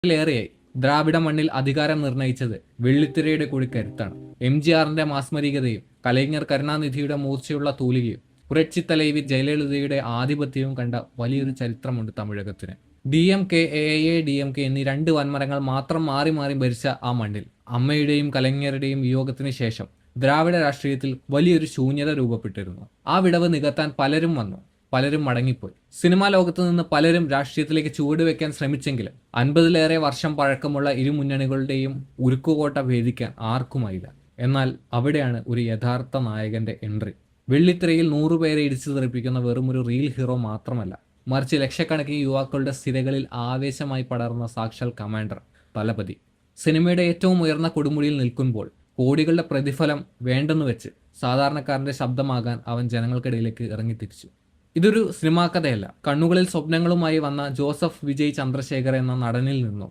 ിലേറെയായി ദ്രാവിഡ മണ്ണിൽ അധികാരം നിർണയിച്ചത് വെള്ളിത്തിരയുടെ കൂടി കരുത്താണ്. എംജിആറിന്റെ മാസ്മരികതയും കലൈஞർ കരുണാനിധിയുടെ മൂർച്ചയുള്ള തൂലികയും പുരട്ചി തലൈവി ജയലളിതയുടെ ആധിപത്യവും കണ്ട വലിയൊരു ചരിത്രമുണ്ട് തമിഴകത്തിന്. DMK, AIA-DMK എന്നീ രണ്ട് വൻമരങ്ങൾ മാത്രം മാറി മാറി ഭരിച്ച ആ മണ്ണിൽ അമ്മയുടെയും കലൈஞരുടെയും വിയോഗത്തിന് ശേഷം ദ്രാവിഡ രാഷ്ട്രീയത്തിൽ വലിയൊരു ശൂന്യത രൂപപ്പെട്ടിരുന്നു. ആ വിടവ് നികത്താൻ പലരും വന്നു, പലരും മടങ്ങിപ്പോയി. സിനിമാ ലോകത്ത് നിന്ന് പലരും രാഷ്ട്രീയത്തിലേക്ക് ചുവടുവെക്കാൻ ശ്രമിച്ചെങ്കിലും 50ലേറെ വർഷം പഴക്കമുള്ള ഇരു മുന്നണികളുടെയും ഉരുക്കുകോട്ട ഭേദിക്കാൻ ആർക്കുമായില്ല. എന്നാൽ അവിടെയാണ് ഒരു യഥാർത്ഥ നായകന്റെ എൻട്രി. വെള്ളിത്തിരയിൽ 100 പേരെ ഇടിച്ചു തെറിപ്പിക്കുന്ന വെറുമൊരു റീൽ ഹീറോ മാത്രമല്ല, മറിച്ച് ലക്ഷക്കണക്കിന് യുവാക്കളുടെ സ്ഥിരകളിൽ ആവേശമായി പടർന്ന സാക്ഷാൽ കമാൻഡർ, തലപതി. സിനിമയുടെ ഏറ്റവും ഉയർന്ന കൊടുമുടിയിൽ നിൽക്കുമ്പോൾ കോടികളുടെ പ്രതിഫലം വേണ്ടെന്ന് വെച്ച് സാധാരണക്കാരന്റെ ശബ്ദമാകാൻ അവൻ ജനങ്ങൾക്കിടയിലേക്ക് ഇറങ്ങിത്തിരിച്ചു. ഇതൊരു സിനിമാ കഥയല്ല. കണ്ണുകളിൽ സ്വപ്നങ്ങളുമായി വന്ന ജോസഫ് വിജയ് ചന്ദ്രശേഖർ എന്ന നടനിൽ നിന്നും